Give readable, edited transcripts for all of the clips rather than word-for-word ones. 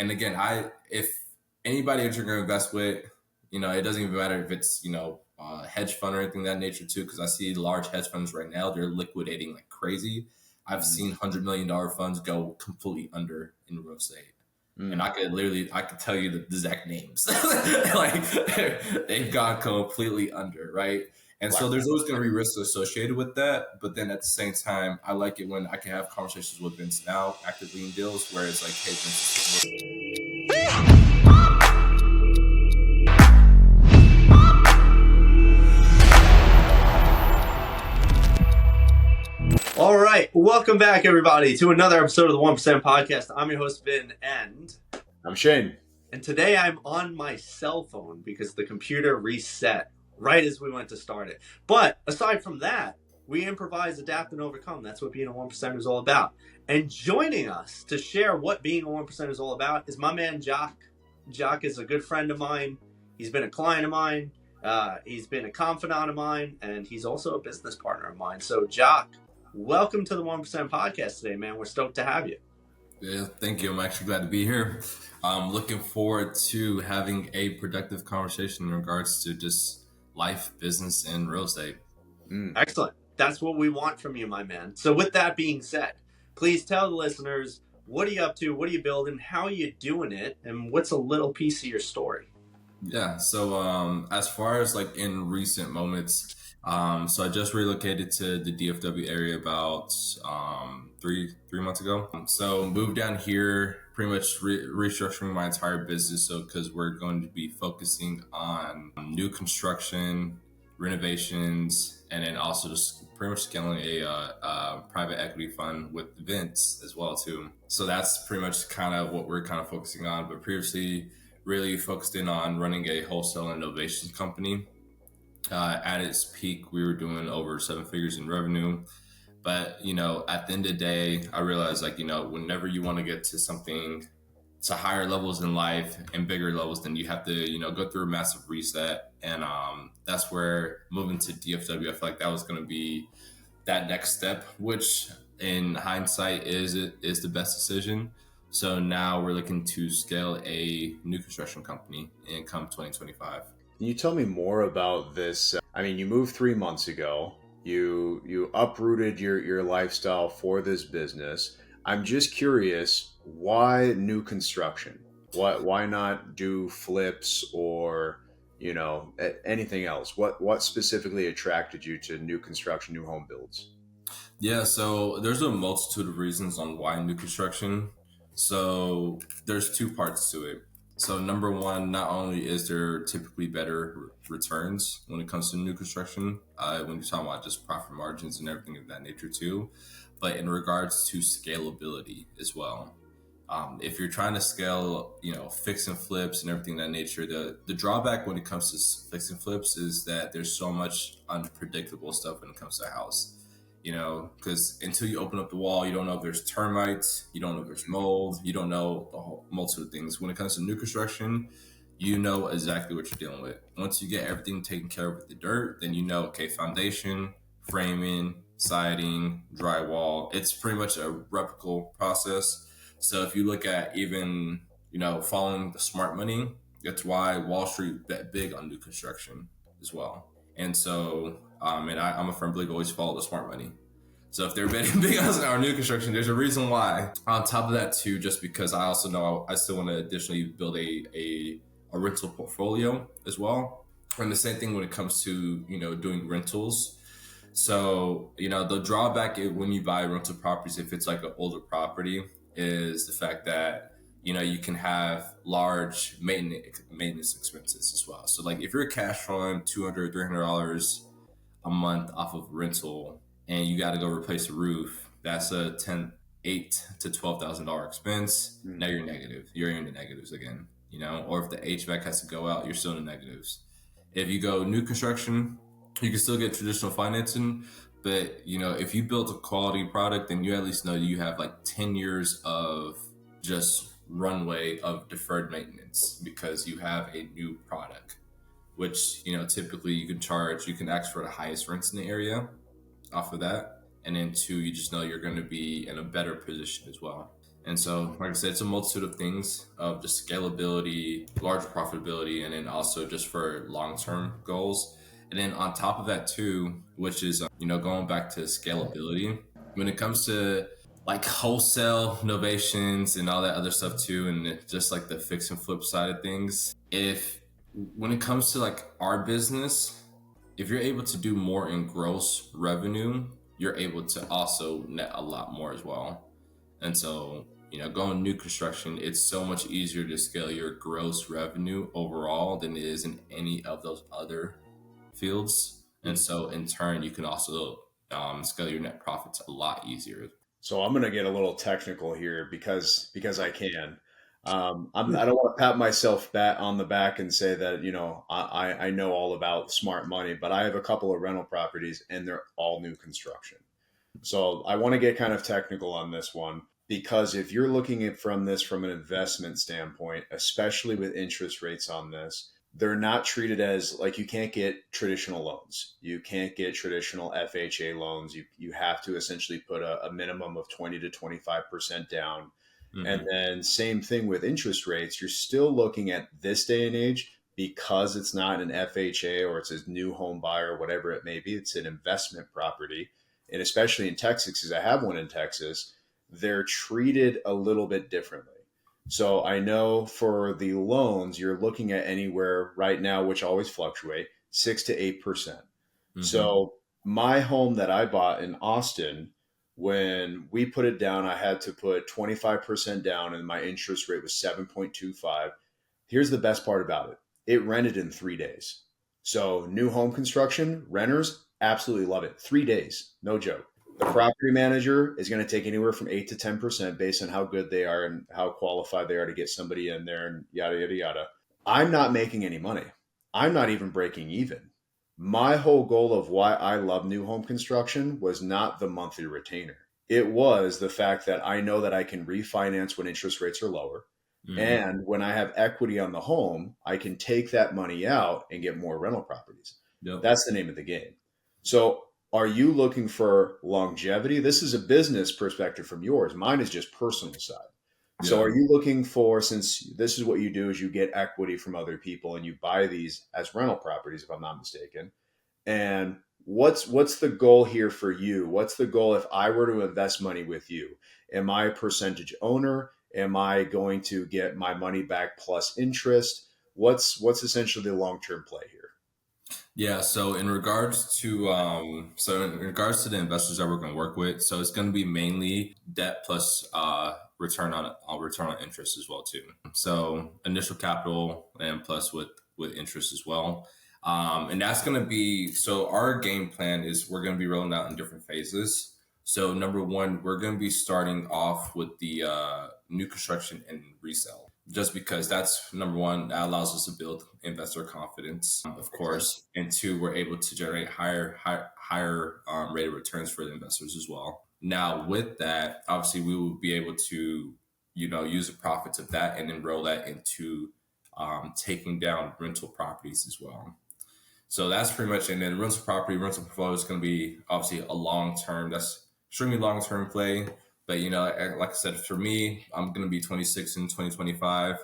And again, if anybody that you're going to invest with, it doesn't even matter if it's, hedge fund or anything of that nature too, because I see large hedge funds right now, they're liquidating like crazy. I've seen $100 million funds go completely under in real estate. And I could tell you the exact names. Like they've gone completely under, right? And so there's always going to be risks associated with that. But then at the same time, I like it when I can have conversations with Vince now, actively in deals, where it's like, hey, Vince, all right, welcome back, everybody, to another episode of the 1% Podcast. I'm your host, Vin, and I'm Shane. And today I'm on my cell phone because the computer reset right as we went to start it. But aside from that, we improvise, adapt, and overcome. That's what being a 1% is all about. And joining us to share what being a 1% is all about is my man, Jacques. Jacques is a good friend of mine. He's been a client of mine. He's been a confidant of mine. And he's also a business partner of mine. So, Jacques, welcome to the 1% Podcast today, man. We're stoked to have you. Yeah, thank you. I'm actually glad to be here. I'm looking forward to having a productive conversation in regards to just life, business, and real estate. Excellent. That's what we want from you, my man. So with that being said, please tell the listeners, what are you up to? What are you building? How are you doing it? And what's a little piece of your story? Yeah. So as far as like in recent moments, so I just relocated to the DFW area about three months ago. So moved down here, pretty much restructuring my entire business. So because we're going to be focusing on new construction, renovations, and then also just pretty much scaling a private equity fund with Vince as well too. So that's pretty much kind of what we're kind of focusing on. But previously, really focused in on running a wholesale innovations company. At its peak, we were doing over 7 figures in revenue. But, at the end of the day, I realized whenever you want to get to something, to higher levels in life and bigger levels, then you have to, go through a massive reset. And that's where moving to DFW, I feel like that was going to be that next step, which in hindsight is the best decision. So now we're looking to scale a new construction company in come 2025. Can you tell me more about this? I mean, you moved 3 months ago. You uprooted your lifestyle for this business. I'm just curious, why new construction? Why not do flips or, anything else? What specifically attracted you to new construction, new home builds? Yeah, so there's a multitude of reasons on why new construction. So there's 2 parts to it. So number one, not only is there typically better returns when it comes to new construction, when you're talking about just profit margins and everything of that nature too, but in regards to scalability as well. If you're trying to scale, fix and flips and everything of that nature, the drawback when it comes to fix and flips is that there's so much unpredictable stuff when it comes to a house. Because until you open up the wall, you don't know if there's termites, you don't know if there's mold, you don't know the whole multitude of things. When it comes to new construction, you know exactly what you're dealing with. Once you get everything taken care of with the dirt, then okay, foundation, framing, siding, drywall, it's pretty much a replicable process. So if you look at even, following the smart money, that's why Wall Street bet big on new construction as well. And so, and I'm a firm believer, always follow the smart money. So if they're betting big on our new construction, there's a reason why. On top of that too, just because I also know I still want to additionally build a rental portfolio as well. And the same thing when it comes to, doing rentals. So, the drawback when you buy rental properties, if it's like an older property, is the fact that you can have large maintenance expenses as well. So like if you're cash flowing $200, $300 a month off of rental and you got to go replace the roof, that's a $8,000 to $12,000 expense. Now you're negative. You're in the negatives again, or if the HVAC has to go out, you're still in the negatives. If you go new construction, you can still get traditional financing, but if you built a quality product, then you at least know you have like 10 years of just runway of deferred maintenance because you have a new product, which typically you can ask for the highest rents in the area off of that, and then 2, you just know you're going to be in a better position as well. And so, like I said, it's a multitude of things of just scalability, large profitability, and then also just for long-term goals. And then on top of that too, which is, going back to scalability, when it comes to like wholesale novations and all that other stuff too, and just like the fix and flip side of things, if when it comes to like our business, if you're able to do more in gross revenue, you're able to also net a lot more as well. And so, going new construction, it's so much easier to scale your gross revenue overall than it is in any of those other fields. And so, in turn, you can also scale your net profits a lot easier. So I'm going to get a little technical here because I can. I don't want to pat myself on the back and say that I know all about smart money, but I have a couple of rental properties and they're all new construction. So I want to get kind of technical on this one because if you're looking at from an investment standpoint, especially with interest rates on this, they're not treated as like you can't get traditional loans. You can't get traditional FHA loans. You have to essentially put a minimum of 20 to 25% down. And then same thing with interest rates. You're still looking at this day and age because it's not an FHA or it's a new home buyer, whatever it may be. It's an investment property. And especially in Texas, because I have one in Texas, they're treated a little bit differently. So I know for the loans, you're looking at anywhere right now, which always fluctuate, 6 to 8%. So my home that I bought in Austin, when we put it down, I had to put 25% down and my interest rate was 7.25. Here's the best part about it. It rented in 3 days. So new home construction, renters absolutely love it. 3 days, no joke. The property manager is going to take anywhere from 8 to 10% based on how good they are and how qualified they are to get somebody in there and yada, yada, yada. I'm not making any money. I'm not even breaking even. My whole goal of why I love new home construction was not the monthly retainer. It was the fact that I know that I can refinance when interest rates are lower. And when I have equity on the home, I can take that money out and get more rental properties. Yep. That's the name of the game. So are you looking for longevity? This is a business perspective from yours. Mine is just personal side. So Yeah. are you looking for, since this is what you do is you get equity from other people and you buy these as rental properties, if I'm not mistaken. And what's the goal here for you? What's the goal if I were to invest money with you? Am I a percentage owner? Am I going to get my money back plus interest? What's essentially the long-term play here? Yeah, so in regards to the investors that we're going to work with, so it's going to be mainly debt plus return on interest as well too. So initial capital and plus with interest as well. And that's going to be, so our game plan is we're going to be rolling out in different phases. So number one, we're going to be starting off with the new construction and resale. Just because that's number one, that allows us to build investor confidence, of course, and two, we're able to generate higher rate of returns for the investors as well. Now, with that, obviously, we will be able to, use the profits of that and then roll that into taking down rental properties as well. So that's pretty much, and then rental portfolio is going to be obviously a that's extremely long-term play. But, like I said, for me, I'm going to be 26 in 2025.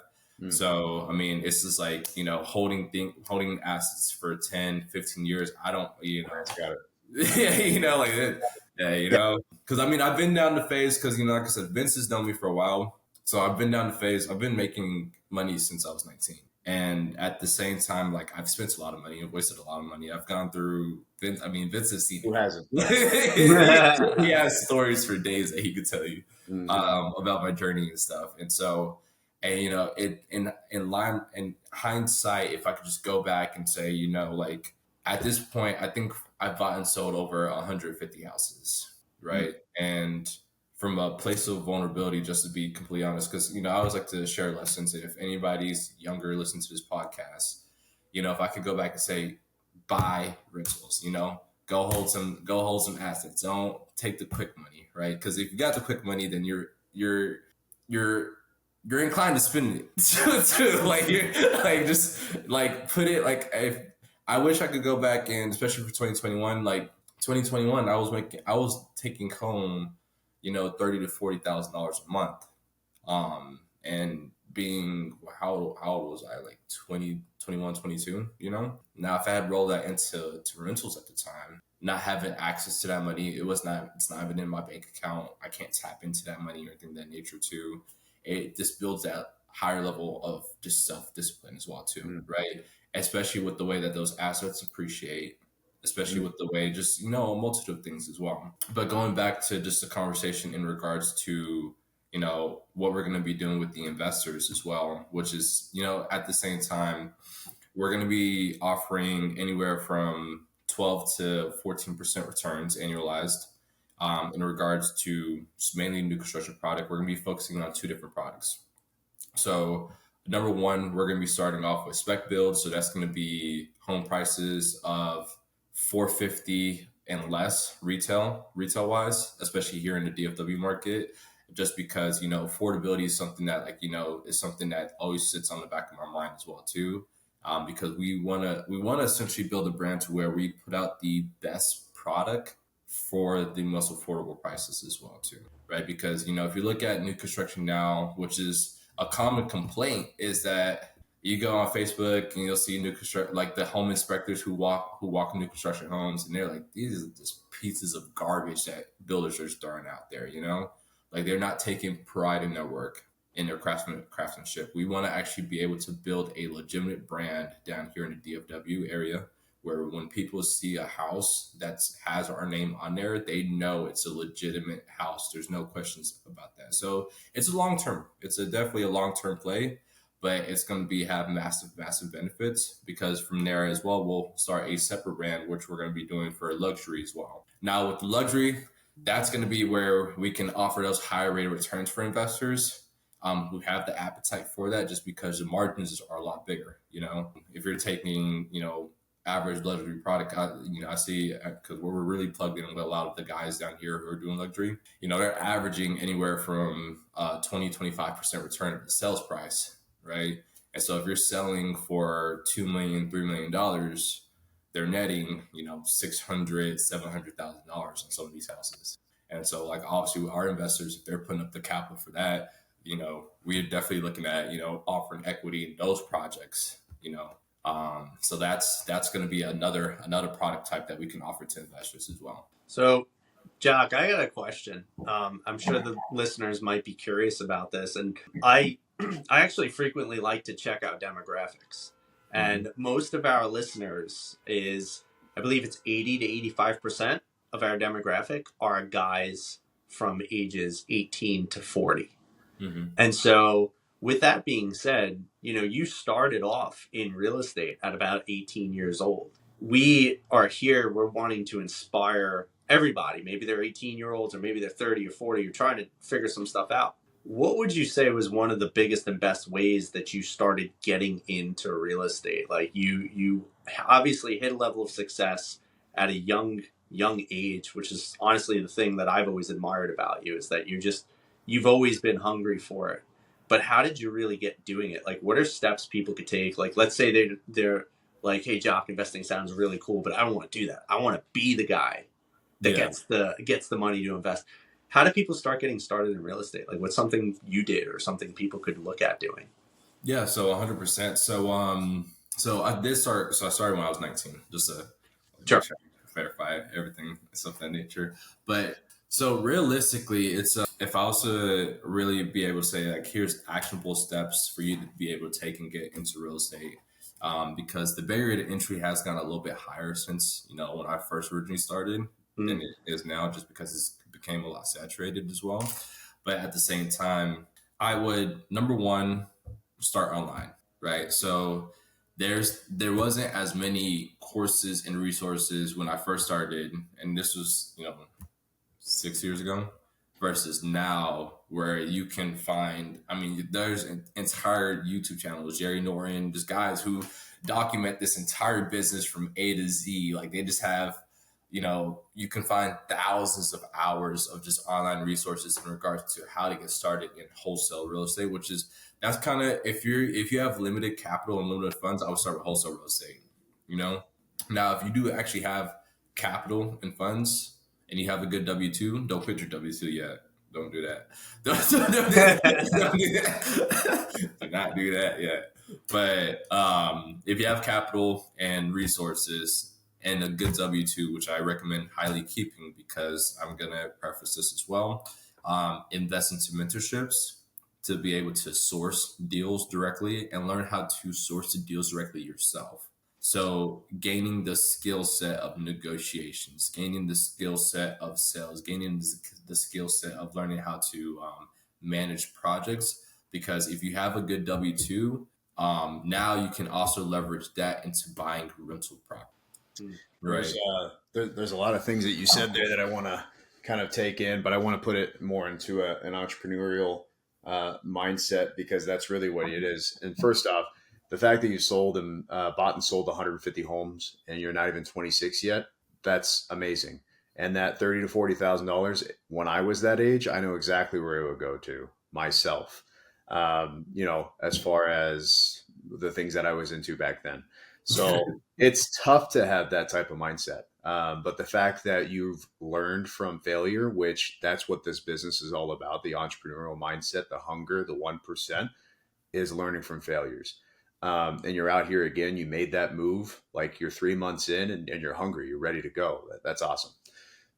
So, I mean, it's just like, holding assets for 10, 15 years. I don't, Got it. yeah, like it. Yeah, because I mean, I've been down the phase because, like I said, Vince has known me for a while. So I've been down the phase. I've been making money since I was 19. And at the same time, like I've spent a lot of money, I've wasted a lot of money. I've gone through Vince. I mean, Vince has seen Who hasn't? he has stories for days that he could tell you about my journey and stuff. And so, and it in hindsight, if I could just go back and say, like at this point, I think I've bought and sold over 150 houses, right? And from a place of vulnerability, just to be completely honest, because I always like to share lessons. And if anybody's younger listens to this podcast, if I could go back and say, buy rentals, go hold some assets. Don't take the quick money, right? Because if you got the quick money, then you're inclined to spend it too. Like you're like just like put it like if I wish I could go back and especially for 2021, like 2021, I was taking home, $30,000 to $40,000 a month. And being, how old was I? Like 20, 21, 22, you know? Now, if I had rolled that into rentals at the time, not having access to that money, it's not even in my bank account. I can't tap into that money or anything of that nature too. It just builds that higher level of just self-discipline as well too, Mm. right? Especially with the way that those assets appreciate, especially Mm. with the way, just, you know, a multitude of things as well. But going back to just the conversation in regards to, you know, what we're going to be doing with the investors as well, which is, you know, at the same time, we're going to be offering anywhere from 12 to 14% returns annualized. In regards to mainly new construction product, we're going to be focusing on two different products. So number one, we're going to be starting off with spec builds. So that's going to be home prices of 450 and less retail wise, especially here in the DFW market. Just because, you know, affordability is something that, like, you know, is something that always sits on the back of my mind as well too. Because we want to essentially build a brand to where we put out the best product for the most affordable prices as well too, right? Because, you know, if you look at new construction now, which is a common complaint, is that you go on Facebook and you'll see new construction, like the home inspectors who walk new construction homes, and they're like, these are just pieces of garbage that builders are throwing out there, you know? Like, they're not taking pride in their work, in their craftsmanship. We want to actually be able to build a legitimate brand down here in the DFW area, where when people see a house that has our name on there, they know it's a legitimate house. There's no questions about that. So it's a long term. It's definitely a long term play, but it's going to have massive benefits, because from there as well, we'll start a separate brand, which we're going to be doing for luxury as well. Now with the luxury, that's going to be where we can offer those higher rate of returns for investors, who have the appetite for that, just because the margins are a lot bigger. You know, if you're taking, you know, average luxury product, I see, because we're really plugged in with a lot of the guys down here who are doing luxury. You know, they're averaging anywhere from 20-25% return of the sales price, right? And so if you're selling for $2 million, $3 million, they're netting, you know, $600,000-$700,000 on some of these houses. And so, like, obviously our investors, if they're putting up the capital for that, you know, we're definitely looking at, you know, offering equity in those projects, you know. So that's going to be another product type that we can offer to investors as well. So, Jack, I got a question. I'm sure the listeners might be curious about this, and I actually frequently like to check out demographics. And most of our listeners I believe it's 80 to 85% of our demographic are guys from ages 18 to 40. Mm-hmm. And so, with that being said, you know, you started off in real estate at about 18 years old. We are here, we're wanting to inspire everybody. Maybe they're 18-year-olds, or maybe they're 30 or 40. You're trying to figure some stuff out. What would you say was one of the biggest and best ways that you started getting into real estate? Like, you obviously hit a level of success at a young age, which is honestly the thing that I've always admired about you, is that you've always been hungry for it. But how did you really get doing it? Like, what are steps people could take? Like, let's say they're like, hey, Jock, investing sounds really cool, but I don't want to do that. I want to be the guy that gets the money to invest. How do people start getting started in real estate? Like, what's something you did or something people could look at doing? Yeah, so 100%. So I did start. So I started when I was 19. Just to Sure. make sure I clarify everything, stuff of that nature. But so realistically, it's if I was to really be able to say, like, here's actionable steps for you to be able to take and get into real estate. Because the barrier to entry has gotten a little bit higher since, you know, when I first originally started than it is now, just because it's became a lot saturated as well. But at the same time, I would, number one, start online, right? So there wasn't as many courses and resources when I first started, and this was, you know, 6 years ago, versus now, where you can find, I mean, there's entire YouTube channels, Jerry Norton, just guys who document this entire business from A to Z. Like, they just have, you know, you can find thousands of hours of just online resources in regards to how to get started in wholesale real estate, which is, that's kind of, if you have limited capital and limited funds, I would start with wholesale real estate, you know. Now, if you do actually have capital and funds and you have a good W-2, don't quit your W-2 yet, Don't do that. Don't do that. Do not do that yet. But if you have capital and resources and a good W-2, which I recommend highly keeping, because I'm going to preface this as well, invest into mentorships to be able to source deals directly and learn how to source the deals directly yourself. So gaining the skill set of negotiations, gaining the skill set of sales, gaining the skill set of learning how to manage projects. Because if you have a good W-2, now you can also leverage that into buying rental property. Right. There's a lot of things that you said there that I want to kind of take in, but I want to put it more into an entrepreneurial mindset, because that's really what it is. And first off, the fact that you sold and bought and sold 150 homes and you're not even 26 yet, that's amazing. And that $30,000 to $40,000, when I was that age, I know exactly where it would go to myself. As far as the things that I was into back then. So it's tough to have that type of mindset. But the fact that you've learned from failure, which that's what this business is all about, the entrepreneurial mindset, the hunger, the 1%, is learning from failures. And you're out here again, you made that move, like you're 3 months in and you're hungry, you're ready to go. That's awesome.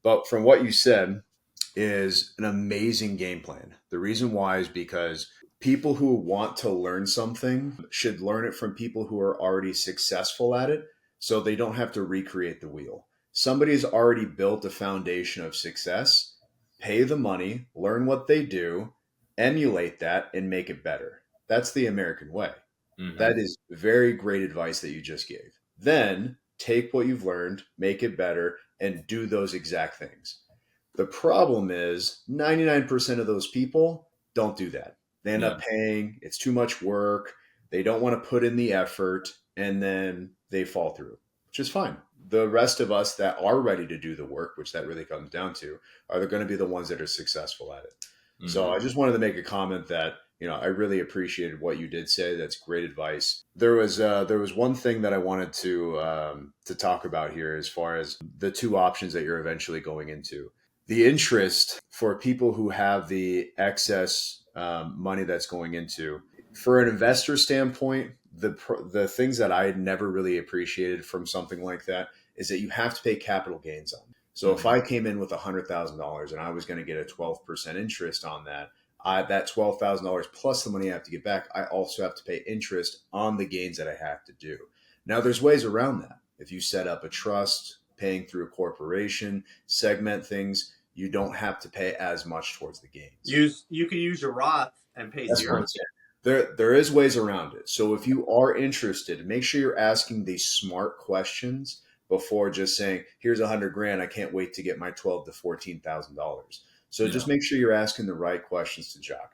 But from what you said is an amazing game plan. The reason why is because people who want to learn something should learn it from people who are already successful at it, so they don't have to recreate the wheel. Somebody's already built a foundation of success. Pay the money, learn what they do, emulate that, and make it better. That's the American way. Mm-hmm. That is very great advice that you just gave. Then take what you've learned, make it better, and do those exact things. The problem is 99% of those people don't do that. They end up paying, it's too much work, they don't want to put in the effort, and then they fall through, which is fine. The rest of us that are ready to do the work, which that really comes down to, are going to be the ones that are successful at it. Mm-hmm. So I just wanted to make a comment that, I really appreciated what you did say. That's great advice. There was one thing that I wanted to talk about here, as far as the two options that you're eventually going into. The interest for people who have the excess money that's going into. For an investor standpoint, the things that I never really appreciated from something like that is that you have to pay capital gains on. So if I came in with $100,000 and I was going to get a 12% interest on that, that $12,000 plus the money I have to get back, I also have to pay interest on the gains that I have to do. Now, there's ways around that. If you set up a trust, paying through a corporation, segment things, you don't have to pay as much towards the gains. You can use your Roth and pay zero. There is ways around it. So if you are interested, make sure you're asking these smart questions before just saying, here's $100,000. I can't wait to get my $12,000 to $14,000. So just make sure you're asking the right questions to Jock.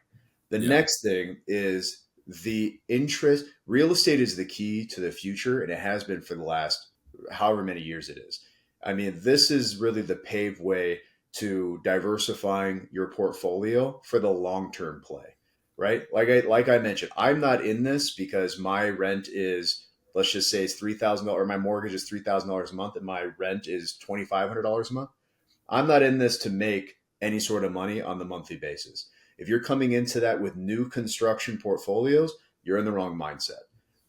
The next thing is the interest. Real estate is the key to the future, and it has been for the last however many years it is. I mean, this is really the paved way to diversifying your portfolio for the long-term play, right? Like I mentioned, I'm not in this because my rent is, let's just say it's $3,000, or my mortgage is $3,000 a month and my rent is $2,500 a month. I'm not in this to make any sort of money on the monthly basis. If you're coming into that with new construction portfolios, you're in the wrong mindset.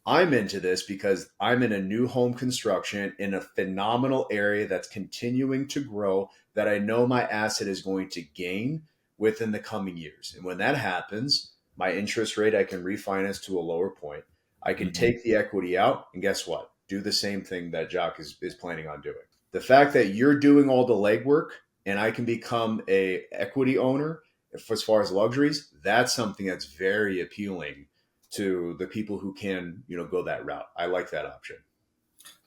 I'm into this because I'm in a new home construction in a phenomenal area that's continuing to grow, that I know my asset is going to gain within the coming years. And when that happens, my interest rate, I can refinance to a lower point. I can take the equity out, and guess what? Do the same thing that Jock is planning on doing. The fact that you're doing all the legwork and I can become a equity owner as far as luxuries, that's something that's very appealing to the people who can, go that route. I like that option.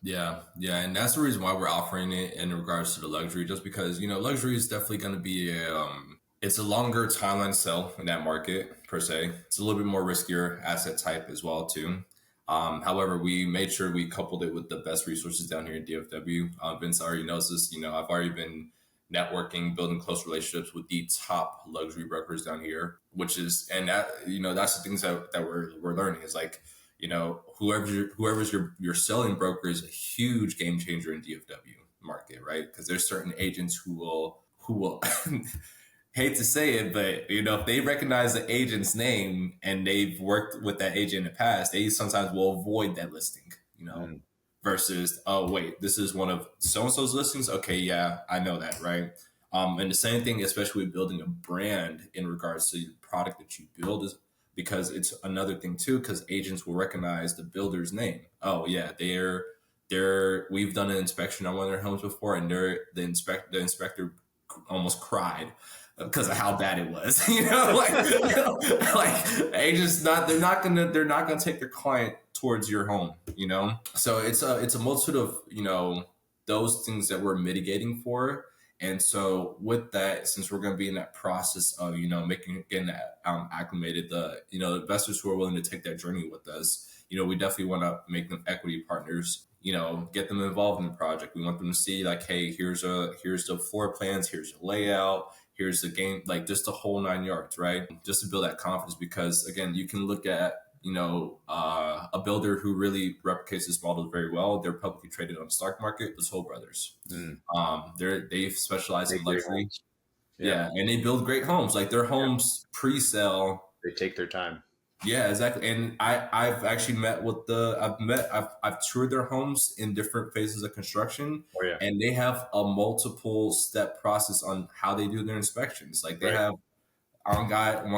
Yeah. And that's the reason why we're offering it in regards to the luxury, just because, luxury is definitely going to be it's a longer timeline sell in that market per se. It's a little bit more riskier asset type as well too. However, we made sure we coupled it with the best resources down here in DFW. Vince already knows this. I've already been networking, building close relationships with the top luxury brokers down here, which is, and that, that's the things that we're learning is like, whoever's your selling broker is a huge game changer in DFW market, right? Because there's certain agents who will hate to say it, but you know, if they recognize the agent's name and they've worked with that agent in the past, they sometimes will avoid that listing, you know, Mm. versus, oh wait, this is one of so and so's listings. Okay, yeah, I know that, right? And the same thing, especially with building a brand in regards to the product that you build, is because it's another thing too, because agents will recognize the builder's name. Oh yeah, we've done an inspection on one of their homes before, and the inspector almost cried because of how bad it was. You know, like agents they're not gonna take their client towards your home. You know, so it's a multitude of, you know, those things that we're mitigating for. And so with that, since we're going to be in that process of, you know, getting that acclimated, the, you know, investors who are willing to take that journey with us, you know, we definitely want to make them equity partners, you know, get them involved in the project. We want them to see like, hey, here's the floor plans, here's the layout, here's the game, like just the whole 9 yards, right? Just to build that confidence, because again, you can look at, you know, a builder who really replicates this model very well. They're publicly traded on the stock market. The Toll Brothers. Mm. They specialize in Make great luxury. homes. Yeah, Yeah, and they build great homes. Like their yeah. homes pre-sell. They take their time. Yeah, exactly. And I've actually met with I've toured their homes in different phases of construction, Oh yeah, and they have a multiple step process on how they do their inspections. Like they right. have one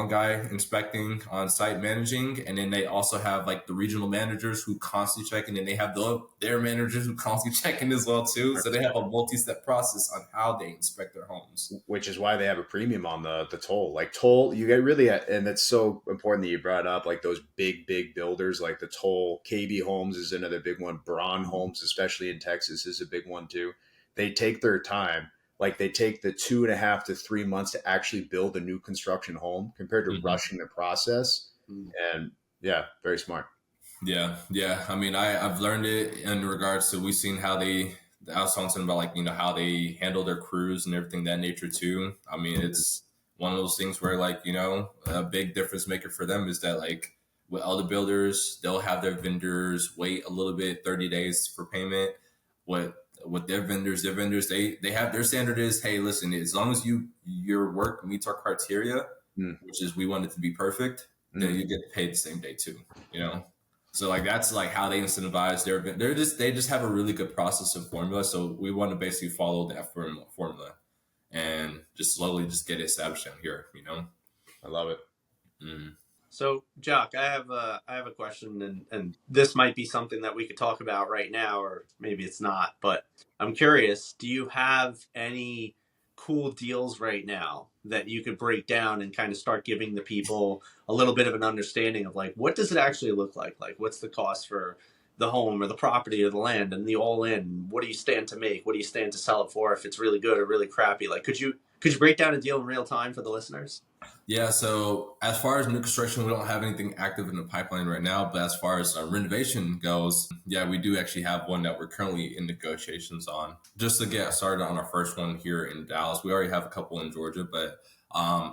guy inspecting, on site managing, and then they also have like the regional managers who constantly check, and then they have their managers who constantly check in as well too. So they have a multi-step process on how they inspect their homes. Which is why they have a premium on the toll. Like toll, you get really, and it's so important that you brought up like those big builders, like the toll. KB Homes is another big one. Braun Homes, especially in Texas, is a big one too. They take their time. Like they take the 2.5 to 3 months to actually build a new construction home compared to Mhm. rushing the process. Mm. And yeah, very smart. Yeah, yeah. I mean, I've learned it in regards to, we've seen how they. I was talking about, like, you know, how they handle their crews and everything that nature too. I mean, it's one of those things where, like, you know, a big difference maker for them is that, like, with other builders, they'll have their vendors wait a little bit, 30 days for payment. With their vendors, they have their standard is, hey, listen, as long as your work meets our criteria, Mm. which is we want it to be perfect, then Mm. you get paid the same day too. You know. So like that's like how they incentivize they just have a really good process and formula. So we want to basically follow that formula and just slowly just get it established down here, you know? I love it. Mm. So, Jock, I have a question, and this might be something that we could talk about right now, or maybe it's not. But I'm curious: do you have any cool deals right now that you could break down and kind of start giving the people a little bit of an understanding of like what does it actually look like? Like, what's the cost for the home or the property or the land and the all in? What do you stand to make? What do you stand to sell it for if it's really good or really crappy? Like, could you break down a deal in real time for the listeners? Yeah, so as far as new construction, we don't have anything active in the pipeline right now. But as far as renovation goes, yeah, we do actually have one that we're currently in negotiations on. Just to get started on our first one here in Dallas, we already have a couple in Georgia. But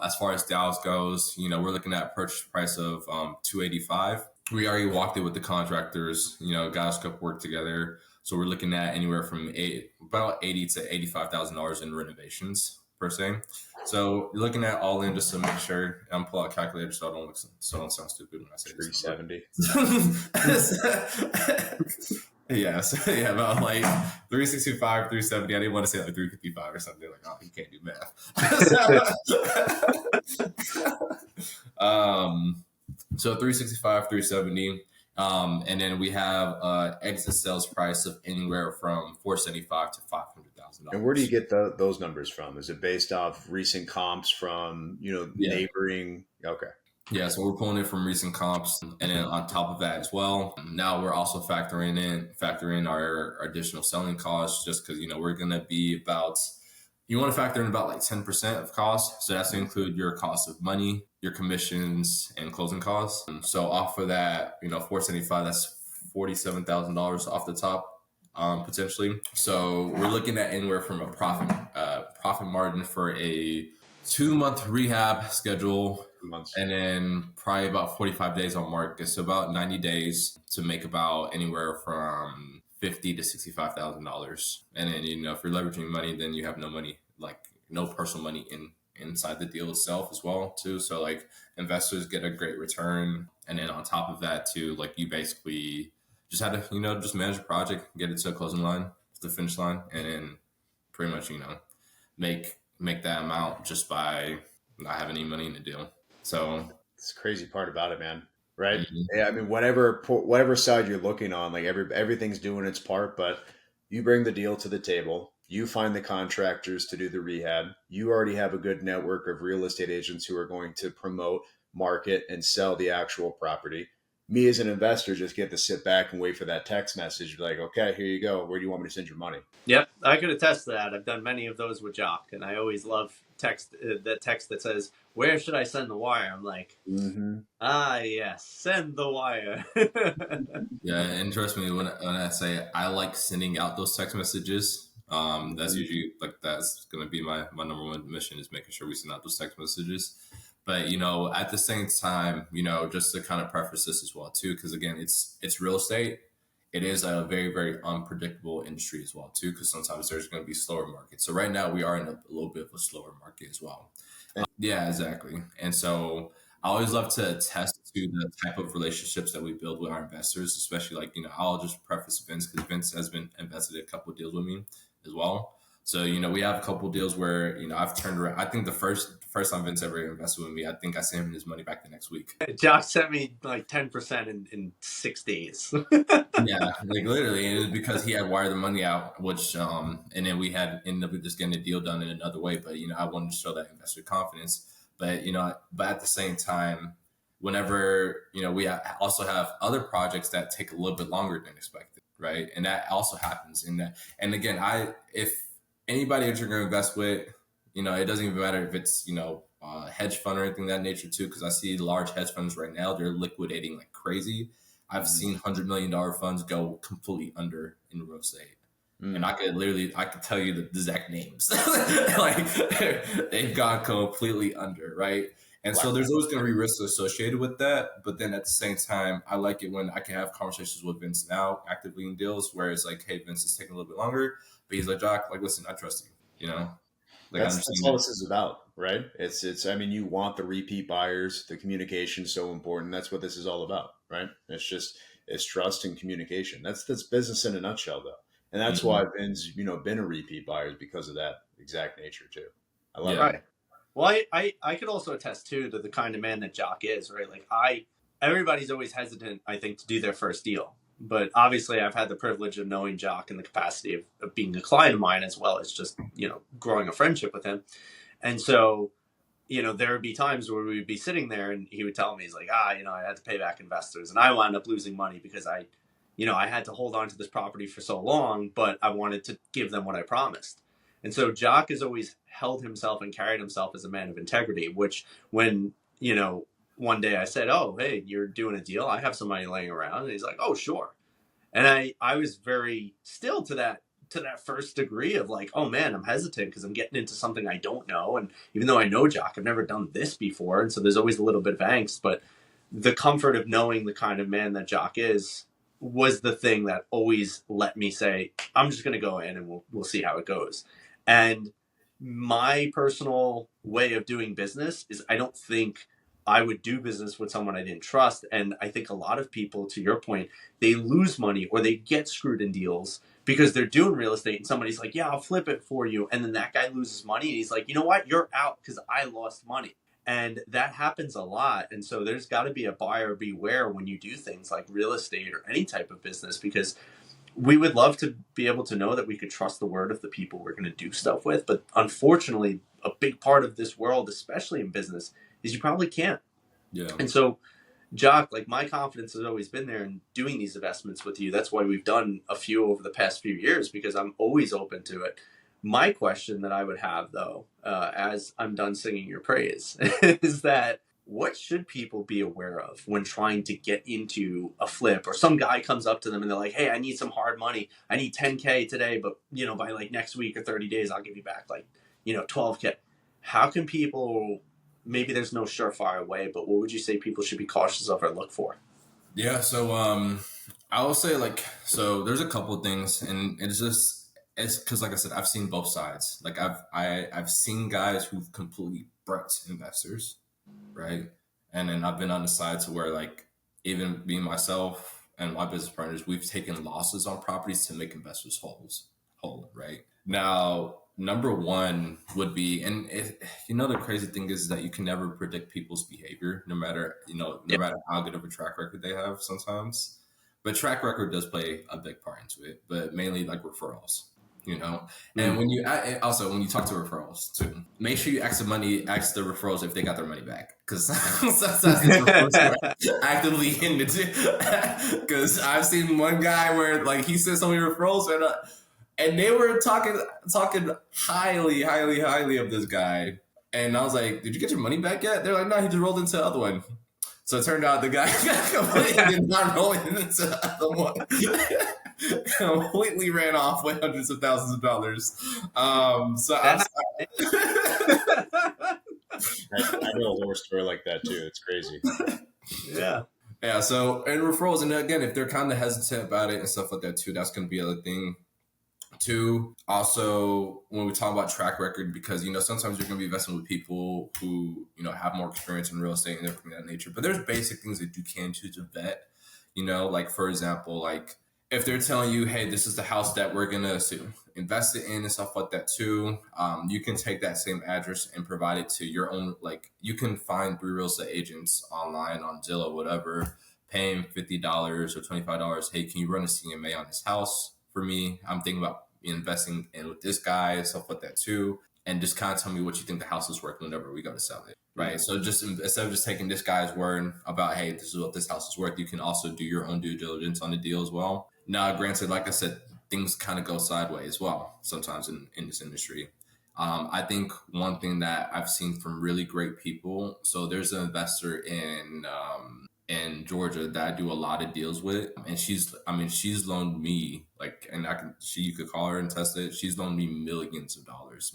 as far as Dallas goes, you know, we're looking at a purchase price of 285. We already walked it with the contractors. You know, got us a couple work together. So we're looking at anywhere from about $80,000 to $85,000 in renovations per se. So you're looking at all in, just to make sure I'm pull out a calculator so I don't sound stupid when I say this number. 370. Yeah, so yeah, about like 365, 370. I didn't want to say like 355 or something. Like, oh, you can't do math. So 365, 370. And then we have exit sales price of anywhere from 475 to $500,000. And where do you get those numbers from? Is it based off recent comps from, Yeah. neighboring? Okay. Yeah, so we're pulling it from recent comps, and then on top of that as well, now we're also factoring our additional selling costs, just because we're gonna be about. You want to factor in about like 10% of costs, so that's to include your cost of money, your commissions, and closing costs. So off of that, 475, that's $47,000 off the top, potentially. So we're looking at anywhere from a profit margin for a 2-month rehab schedule, Months. and then probably about 45 days on market. So about 90 days to make about anywhere from $50,000 to $65,000. And then, if you're leveraging money, then you have no money, like no personal money inside the deal itself as well too. So like investors get a great return, and then on top of that too, like you basically just had to just manage the project, get it to a closing line, to the finish line, and then pretty much make that amount just by not having any money in the deal. So It's the crazy part about it, man. Right? mhm. Yeah, I mean, whatever side you're looking on, like everything's doing its part, but you bring the deal to the table. You find the contractors to do the rehab. You already have a good network of real estate agents who are going to promote, market, and sell the actual property. Me as an investor just get to sit back and wait for that text message. Be like, okay, here you go. Where do you want me to send your money? Yep, I could attest to that. I've done many of those with Jock, and I always love that text that says, "Where should I send the wire?" I'm like, Mm-hmm. ah, yes, send the wire. Yeah, and trust me when I say I like sending out those text messages. That's usually like that's gonna be my number one mission is making sure we send out those text messages. But at the same time, just to kind of preface this as well too, because again, it's real estate. It is a very very unpredictable industry as well too, because sometimes there's going to be slower markets. So right now we are in a little bit of a slower market as well. Yeah, exactly. And so I always love to attest to the type of relationships that we build with our investors, especially like, I'll just preface Vince because Vince has been invested in a couple of deals with me as well. So, we have a couple of deals where, I've turned around. I think the first time Vince ever invested with me, I think I sent him his money back the next week. Jock sent me like 10% in 6 days. Yeah, like literally, and it was because he had wired the money out, which and then we had ended up just getting the deal done in another way. But I wanted to show that investor confidence. But but at the same time, whenever we also have other projects that take a little bit longer than expected, right? And that also happens. And again, if anybody that you're going to invest with, it doesn't even matter if it's hedge fund or anything of that nature too, because I see large hedge funds right now, they're liquidating like crazy. I've seen $100 million funds go completely under in real estate. And I could tell you the exact names. Like they've gone completely under, right? And so there's always going to be risks associated with that. But then at the same time, I like it when I can have conversations with Vince now actively in deals where it's like, hey, Vince is taking a little bit longer, but he's like, Jock, like, listen, I trust you, Like That's all this is about, right? It's. I mean, you want the repeat buyers. The communication is so important. That's what this is all about, right? It's trust and communication. That's business in a nutshell, though, and that's why Ben's been a repeat buyer is because of that exact nature too. I love it. Right. Well, I could also attest too to the kind of man that Jock is, right? Like everybody's always hesitant, I think, to do their first deal. But obviously I've had the privilege of knowing Jock in the capacity of being a client of mine, as well as just, growing a friendship with him. And so, there would be times where we would be sitting there and he would tell me, he's like, I had to pay back investors, and I wound up losing money because I had to hold on to this property for so long, but I wanted to give them what I promised. And so Jock has always held himself and carried himself as a man of integrity, which when, one day I said, oh, hey, you're doing a deal. I have some money laying around. And he's like, oh, sure. And I was very still to that first degree of like, oh man, I'm hesitant because I'm getting into something I don't know. And even though I know Jock, I've never done this before. And so there's always a little bit of angst, but the comfort of knowing the kind of man that Jock is was the thing that always let me say, I'm just going to go in and we'll see how it goes. And my personal way of doing business is I don't think I would do business with someone I didn't trust. And I think a lot of people, to your point, they lose money or they get screwed in deals because they're doing real estate and somebody's like, yeah, I'll flip it for you. And then that guy loses money and he's like, you know what? You're out because I lost money. And that happens a lot. And so there's got to be a buyer beware when you do things like real estate or any type of business, because we would love to be able to know that we could trust the word of the people we're going to do stuff with. But unfortunately, a big part of this world, especially in business, is you probably can't. Yeah. And so, Jock, like my confidence has always been there in doing these investments with you. That's why we've done a few over the past few years, because I'm always open to it. My question that I would have, though, as I'm done singing your praise, is that what should people be aware of when trying to get into a flip, or some guy comes up to them and they're like, hey, I need some hard money. I need 10K today, but by like next week or 30 days, I'll give you back like, 12K. How can people, maybe there's no surefire way, but what would you say people should be cautious of or look for? Yeah. So, I will say so there's a couple of things, and it's just, it's because, like I said, I've seen both sides. Like I've seen guys who've completely burnt investors, right? And then I've been on the side to where, like, even me myself and my business partners, we've taken losses on properties to make investors whole, right? Now, number one would be, and the crazy thing is that you can never predict people's behavior, no matter how good of a track record they have sometimes. But track record does play a big part into it, but mainly like referrals, And when you when you talk to referrals too, make sure you ask the referrals if they got their money back, because sometimes these referrals are actively in it. Because I've seen one guy where, like, he said so many referrals, and they were talking highly of this guy, and I was like, "Did you get your money back yet?" They're like, "No, he just rolled into the other one." So it turned out the guy did not roll into the other one. Completely ran off with hundreds of thousands of dollars. I know a horror story like that too. It's crazy. Yeah. So, and referrals, and again, if they're kind of hesitant about it and stuff like that too, that's going to be another thing. Two, also, when we talk about track record, because, sometimes you're going to be investing with people who, have more experience in real estate and everything of that nature. But there's basic things that you can do to vet, like, for example, like, if they're telling you, hey, this is the house that we're going to invest it in and stuff like that too, you can take that same address and provide it to your own, like, you can find 3 real estate agents online on Zillow, whatever, paying $50 or $25. Hey, can you run a CMA on this house for me? I'm thinking about investing in with this guy and stuff like that too, and just kind of tell me what you think the house is worth whenever we go to sell it, right? So just instead of just taking this guy's word about, hey, this is what this house is worth, you can also do your own due diligence on the deal as well. Now, granted, like I said, things kind of go sideways as well sometimes in this industry. I think one thing that I've seen from really great people, so there's an investor in Georgia that I do a lot of deals with, and she's loaned me, like, and you could call her and test it. She's loaned me millions of dollars.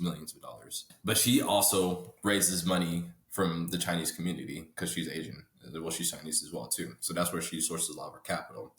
But she also raises money from the Chinese community because she's Asian. Well, she's Chinese as well too. So that's where she sources a lot of her capital.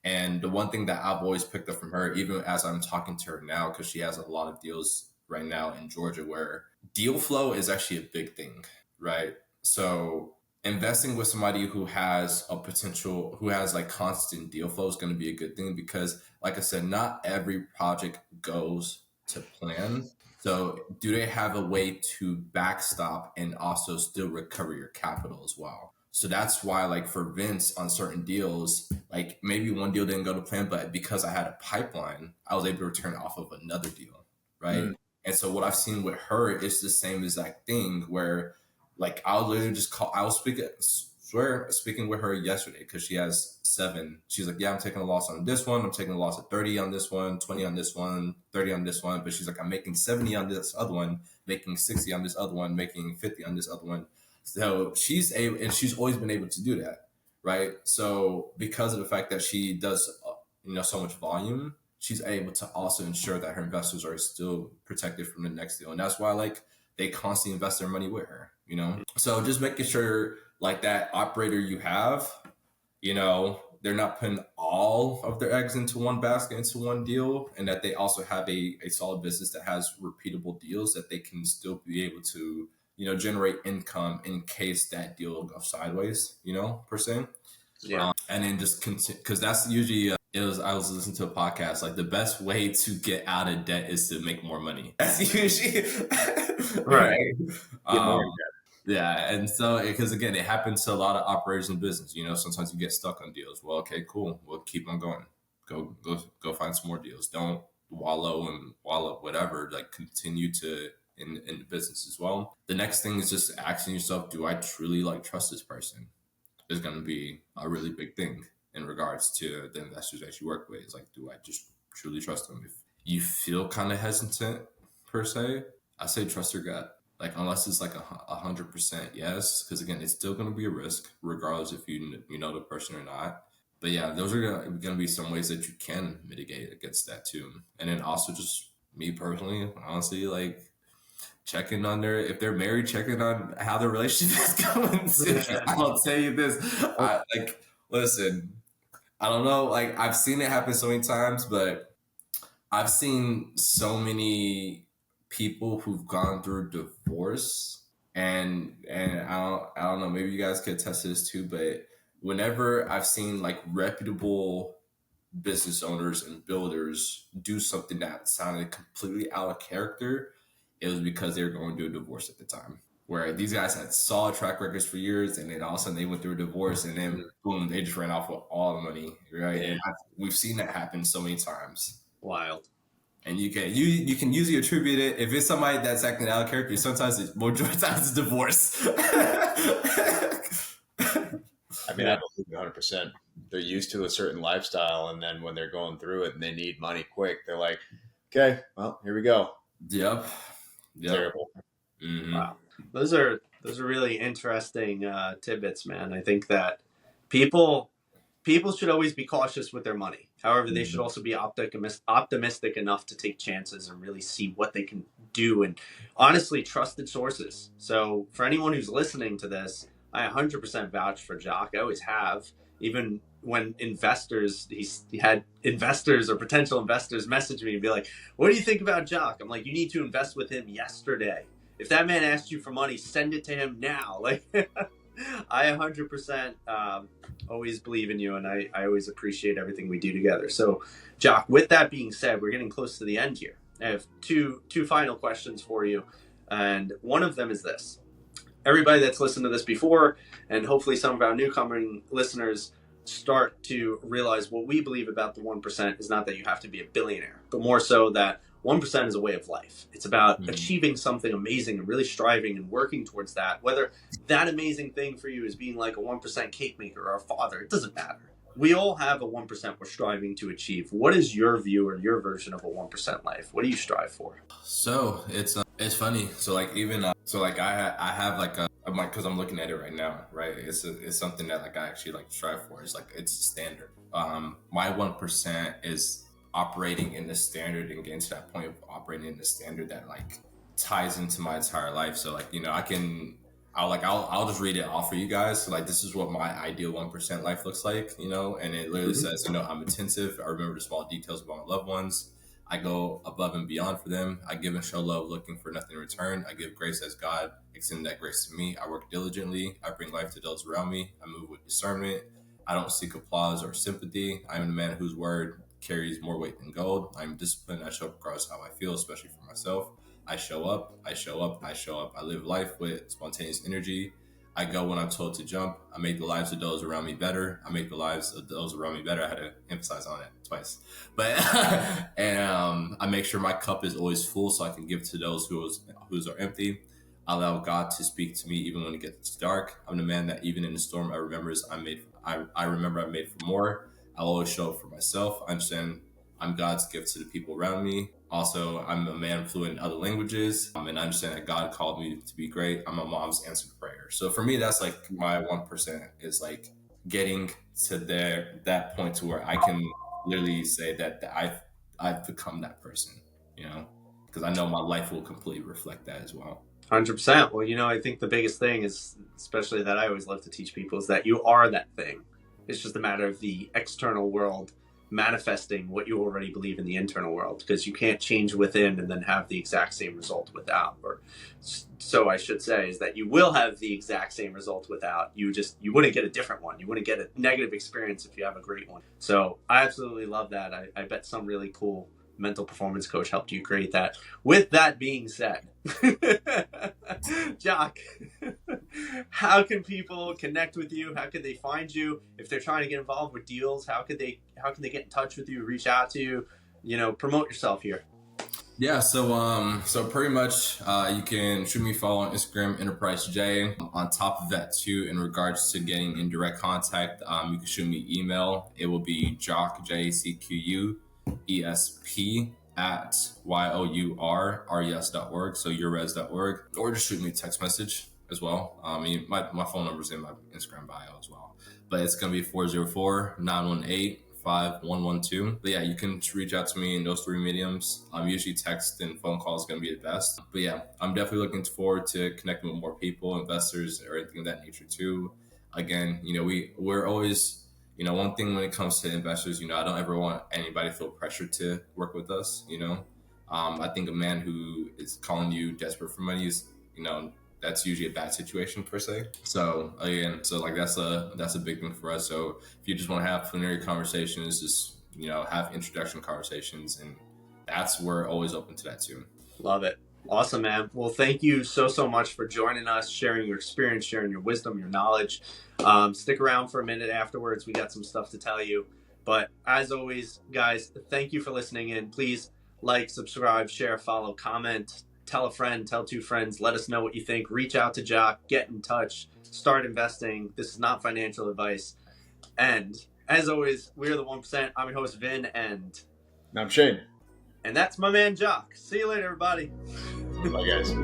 And the one thing that I've always picked up from her, even as I'm talking to her now, because she has a lot of deals right now in Georgia, where deal flow is actually a big thing, right? So investing with somebody who has like constant deal flow is going to be a good thing, because, like I said, not every project goes to plan. So do they have a way to backstop and also still recover your capital as well? So that's why, like, for Vince on certain deals, like, maybe one deal didn't go to plan, but because I had a pipeline, I was able to return off of another deal, right? And so what I've seen with her is the same exact thing, where, like, I'll literally just call. I was speaking with her yesterday because she has 7. She's like, yeah, I'm taking a loss on this one. I'm taking a loss of 30 on this one, 20 on this one, 30 on this one. But she's like, I'm making 70 on this other one, making 60 on this other one, making 50 on this other one. So she's able, and she's always been able to do that, right? So because of the fact that she does, so much volume, she's able to also ensure that her investors are still protected from the next deal. And that's why, like, they constantly invest their money with her, So just making sure, like, that operator you have, they're not putting all of their eggs into one basket, into one deal, and that they also have a solid business that has repeatable deals that they can still be able to, generate income in case that deal goes sideways, per se. Yeah. And then just continue, because that's usually, I was listening to a podcast, like, the best way to get out of debt is to make more money. That's usually right. Yeah, and so, because again, it happens to a lot of operators in business. Sometimes you get stuck on deals. Well, okay, cool. We'll keep on going. Go find some more deals. Don't wallow whatever. Like, continue to in the business as well. The next thing is just asking yourself, do I truly, like, trust this person? Is going to be a really big thing in regards to the investors that you work with. It's like, do I just truly trust them? If you feel kind of hesitant per se, I say trust your gut. Like, unless it's like 100% yes, because again, it's still going to be a risk regardless if you know the person or not. But yeah, those are going to be some ways that you can mitigate against that too. And then also, just me personally, honestly, like, checking on if they're married, checking on how their relationship is going. I'll tell you this, listen, I don't know, like, I've seen it happen so many times, but I've seen so many people who've gone through divorce, and I don't know, maybe you guys could attest to this too, but whenever I've seen like reputable business owners and builders do something that sounded completely out of character, it was because they were going through a divorce at the time. Where these guys had solid track records for years, and then all of a sudden they went through a divorce, and then boom, they just ran off with all the money, right? Yeah. And we've seen that happen so many times. Wild. And you can usually attribute it if it's somebody that's acting out of character. Sometimes it's more times it's divorce. I mean, I believe 100%. They're used to a certain lifestyle, and then when they're going through it and they need money quick, they're like, "Okay, well, here we go." Yep. Terrible. Mm-hmm. Wow. Those are really interesting tidbits, man. I think that people should always be cautious with their money. However, they should also be optimistic enough to take chances and really see what they can do, and honestly, trusted sources. So for anyone who's listening to this, I 100% vouch for Jock. I always have. Even when investors, he had investors or potential investors message me and be like, "What do you think about Jock?" I'm like, "You need to invest with him yesterday. If that man asked you for money, send it to him now." Like, I 100% always believe in you, and I always appreciate everything we do together. So, Jock, with that being said, we're getting close to the end here. I have two final questions for you, and one of them is this. Everybody that's listened to this before, and hopefully some of our newcoming listeners start to realize what we believe about the 1% is not that you have to be a billionaire, but more so that 1% is a way of life. It's about achieving something amazing and really striving and working towards that. Whether that amazing thing for you is being like a 1% cake maker or a father, it doesn't matter. We all have a 1% we're striving to achieve. What is your view or your version of a 1% life? What do you strive for? So it's funny. So like even so like I have like a I'm like because I'm looking at it right now, right? It's something that like I actually like strive for. It's like it's standard. My 1% is operating in the standard and getting to that point of operating in the standard that like ties into my entire life. So like I'll just read it off for you guys. So like this is what my ideal 1% life looks like, and it literally says, I'm attentive. I remember the small details about my loved ones. I go above and beyond for them. I give and show love, looking for nothing in return. I give grace as God extended that grace to me. I work diligently. I bring life to those around me. I move with discernment. I don't seek applause or sympathy. I am the man whose word carries more weight than gold. I'm disciplined. I show up across how I feel, especially for myself. I show up. I show up. I show up. I live life with spontaneous energy. I go when I'm told to jump. I make the lives of those around me better. I make the lives of those around me better. I had to emphasize on it twice. But and I make sure my cup is always full so I can give to those whose are empty. I allow God to speak to me even when it gets dark. I'm the man that even in the storm I remember I'm made for more. I'll always show up for myself. I understand I'm God's gift to the people around me. Also, I'm a man fluent in other languages, and I understand that God called me to be great. I'm my mom's answered prayer. So for me, that's like my 1% is like getting to that point to where I can literally say that I've become that person, because I know my life will completely reflect that as well. 100%. Well, I think the biggest thing is, especially that I always love to teach people, is that you are that thing. It's just a matter of the external world manifesting what you already believe in the internal world, because you can't change within and then have the exact same result without. Or so I should say is that you will have the exact same result without. You wouldn't get a different one. You wouldn't get a negative experience if you have a great one. So I absolutely love that. I bet some really cool mental performance coach helped you create that. With that being said, Jock, how can people connect with you? How can they find you if they're trying to get involved with deals? How can they get in touch with you, reach out to you, promote yourself here? Yeah, so pretty much you can shoot me a follow on Instagram, Enterprise J. On top of that too, in regards to getting in direct contact, you can shoot me email. It will be Jock, JACQUESP at yourres.org, so yourres.org, or just shoot me a text message as well. My phone number is in my Instagram bio as well, but it's going to be 404-918-5112. But yeah, you can reach out to me in those three mediums. Usually text and phone call is going to be the best. But yeah, I'm definitely looking forward to connecting with more people, investors, or anything of that nature too. Again, we're always, one thing when it comes to investors, I don't ever want anybody to feel pressured to work with us. I think a man who is calling you desperate for money is, that's usually a bad situation per se. So again, like that's a big thing for us. So if you just want to have preliminary conversations, just have introduction conversations, and that's we're always open to that too. Love it. Awesome, man. Well, thank you so much for joining us, sharing your experience, sharing your wisdom, your knowledge. Stick around for a minute afterwards. We got some stuff to tell you. But as always, guys, thank you for listening in. Please like, subscribe, share, follow, comment, tell a friend, tell 2 friends. Let us know what you think. Reach out to Jock, get in touch, start investing. This is not financial advice. And as always, we're the 1%. I'm your host, Vin, and I'm Shane. And that's my man, Jock. See you later, everybody. Bye, guys.